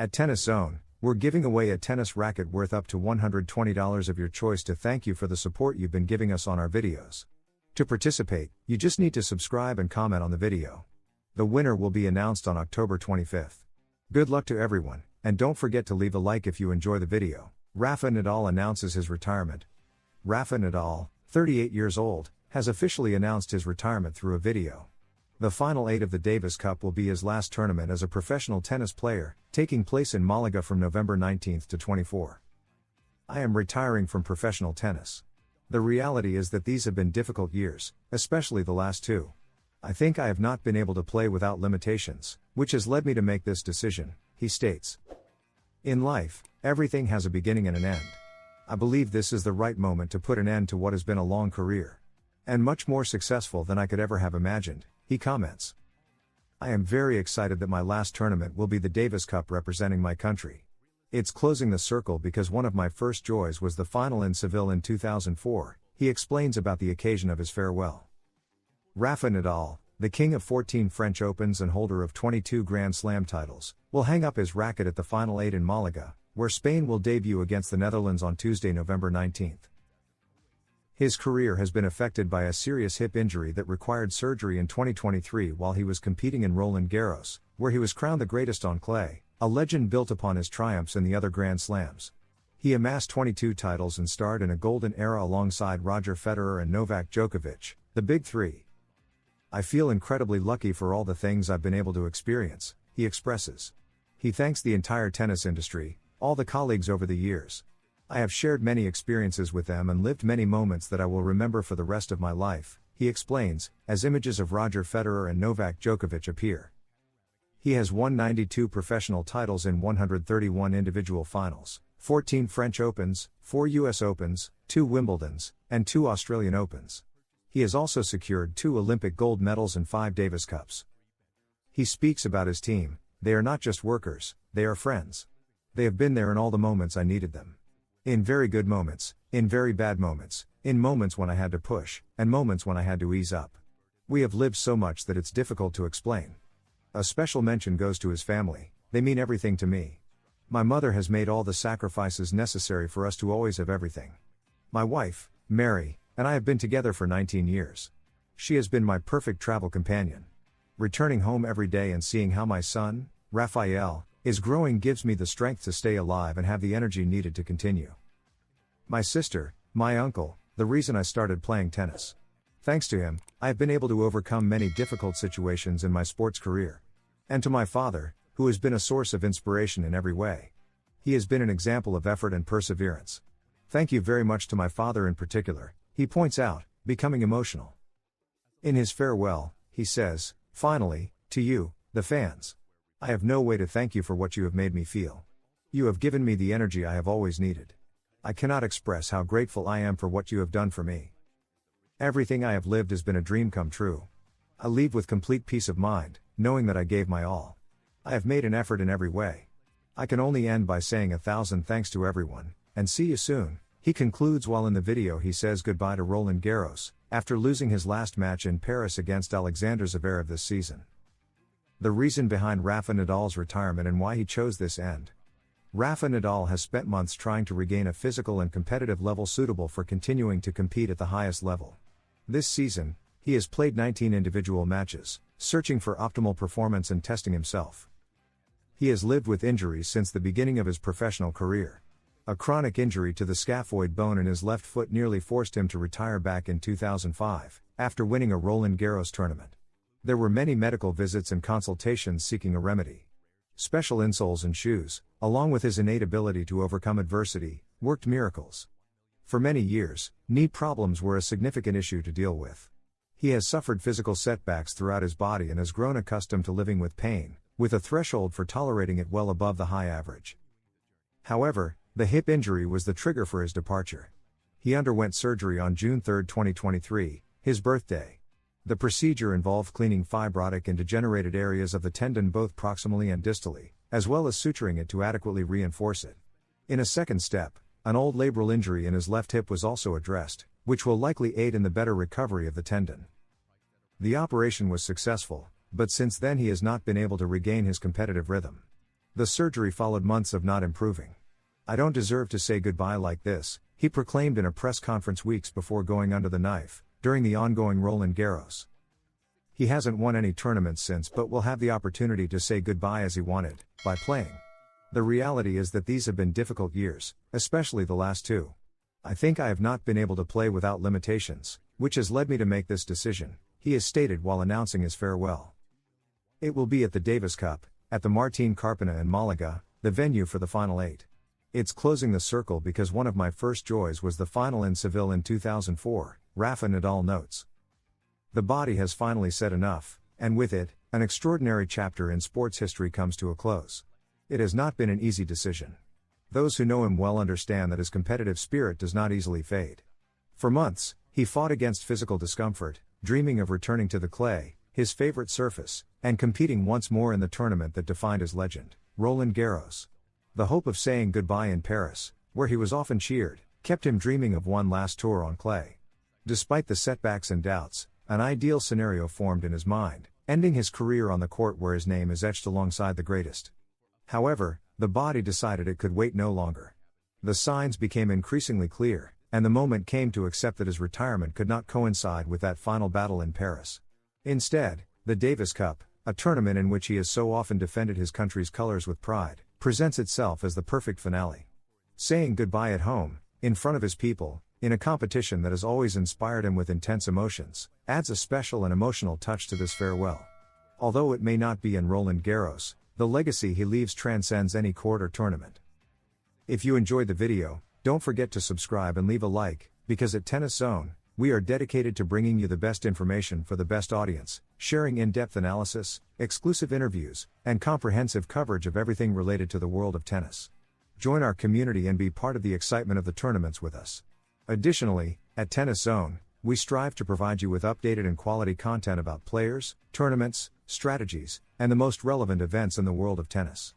At Tennis Zone, we're giving away a tennis racket worth up to $120 of your choice to thank you for the support you've been giving us on our videos. To participate, you just need to subscribe and comment on the video. The winner will be announced on October 25th. Good luck to everyone, and don't forget to leave a like if you enjoy the video. Rafa Nadal announces his retirement. Rafa Nadal, 38 years old, has officially announced his retirement through a video. The Final 8 of the Davis Cup will be his last tournament as a professional tennis player, taking place in Malaga from November 19 to 24. I am retiring from professional tennis. The reality is that these have been difficult years, especially the last two. I think I have not been able to play without limitations, which has led me to make this decision, he states. In life, everything has a beginning and an end. I believe this is the right moment to put an end to what has been a long career. And much more successful than I could ever have imagined, he comments. I am very excited that my last tournament will be the Davis Cup representing my country. It's closing the circle because one of my first joys was the final in Seville in 2004, he explains about the occasion of his farewell. Rafa Nadal, the king of 14 French Opens and holder of 22 Grand Slam titles, will hang up his racket at the Final 8 in Malaga, where Spain will debut against the Netherlands on Tuesday, November 19. His career has been affected by a serious hip injury that required surgery in 2023 while he was competing in Roland Garros, where he was crowned the greatest on clay, a legend built upon his triumphs in the other Grand Slams. He amassed 22 titles and starred in a golden era alongside Roger Federer and Novak Djokovic, the Big Three. I feel incredibly lucky for all the things I've been able to experience, he expresses. He thanks the entire tennis industry, all the colleagues over the years. I have shared many experiences with them and lived many moments that I will remember for the rest of my life, he explains, as images of Roger Federer and Novak Djokovic appear. He has won 92 professional titles in 131 individual finals, 14 French Opens, 4 US Opens, 2 Wimbledons, and 2 Australian Opens. He has also secured 2 Olympic gold medals and 5 Davis Cups. He speaks about his team. They are not just workers, they are friends. They have been there in all the moments I needed them. In very good moments, in very bad moments, in moments when I had to push, and moments when I had to ease up. We have lived so much that it's difficult to explain. A special mention goes to his family. They mean everything to me. My mother has made all the sacrifices necessary for us to always have everything. My wife, Mary, and I have been together for 19 years. She has been my perfect travel companion. Returning home every day and seeing how my son, Raphael, is growing gives me the strength to stay alive and have the energy needed to continue. My sister, my uncle, the reason I started playing tennis. Thanks to him, I have been able to overcome many difficult situations in my sports career. And to my father, who has been a source of inspiration in every way. He has been an example of effort and perseverance. Thank you very much to my father in particular, he points out, becoming emotional. In his farewell, he says, finally, to you, the fans. I have no way to thank you for what you have made me feel. You have given me the energy I have always needed. I cannot express how grateful I am for what you have done for me. Everything I have lived has been a dream come true. I leave with complete peace of mind, knowing that I gave my all. I have made an effort in every way. I can only end by saying 1,000 thanks to everyone, and see you soon, he concludes while in the video he says goodbye to Roland Garros, after losing his last match in Paris against Alexander Zverev this season. The reason behind Rafa Nadal's retirement and why he chose this end. Rafa Nadal has spent months trying to regain a physical and competitive level suitable for continuing to compete at the highest level. This season, he has played 19 individual matches, searching for optimal performance and testing himself. He has lived with injuries since the beginning of his professional career. A chronic injury to the scaphoid bone in his left foot nearly forced him to retire back in 2005, after winning a Roland Garros tournament. There were many medical visits and consultations seeking a remedy. Special insoles and shoes, along with his innate ability to overcome adversity, worked miracles. For many years, knee problems were a significant issue to deal with. He has suffered physical setbacks throughout his body and has grown accustomed to living with pain, with a threshold for tolerating it well above the high average. However, the hip injury was the trigger for his departure. He underwent surgery on June 3, 2023, his birthday. The procedure involved cleaning fibrotic and degenerated areas of the tendon both proximally and distally, as well as suturing it to adequately reinforce it. In a second step, an old labral injury in his left hip was also addressed, which will likely aid in the better recovery of the tendon. The operation was successful, but since then he has not been able to regain his competitive rhythm. The surgery followed months of not improving. "I don't deserve to say goodbye like this," he proclaimed in a press conference weeks before going under the knife, during the ongoing Roland Garros. He hasn't won any tournaments since but will have the opportunity to say goodbye as he wanted, by playing. "The reality is that these have been difficult years, especially the last two. I think I have not been able to play without limitations, which has led me to make this decision," he has stated while announcing his farewell. It will be at the Davis Cup, at the Martín Carpena in Malaga, the venue for the Final Eight. "It's closing the circle because one of my first joys was the final in Seville in 2004, Rafa Nadal notes. "The body has finally said enough, and with it, an extraordinary chapter in sports history comes to a close. It has not been an easy decision. Those who know him well understand that his competitive spirit does not easily fade. For months, he fought against physical discomfort, dreaming of returning to the clay, his favorite surface, and competing once more in the tournament that defined his legend, Roland Garros. The hope of saying goodbye in Paris, where he was often cheered, kept him dreaming of one last tour on clay. Despite the setbacks and doubts, an ideal scenario formed in his mind, ending his career on the court where his name is etched alongside the greatest. However, the body decided it could wait no longer. The signs became increasingly clear, and the moment came to accept that his retirement could not coincide with that final battle in Paris. Instead, the Davis Cup, a tournament in which he has so often defended his country's colors with pride, presents itself as the perfect finale. Saying goodbye at home, in front of his people, in a competition that has always inspired him with intense emotions, adds a special and emotional touch to this farewell. Although it may not be in Roland Garros, the legacy he leaves transcends any court or tournament. If you enjoyed the video, don't forget to subscribe and leave a like, because at Tennis Zone, we are dedicated to bringing you the best information for the best audience, sharing in-depth analysis, exclusive interviews, and comprehensive coverage of everything related to the world of tennis. Join our community and be part of the excitement of the tournaments with us. Additionally, at Tennis Zone, we strive to provide you with updated and quality content about players, tournaments, strategies, and the most relevant events in the world of tennis.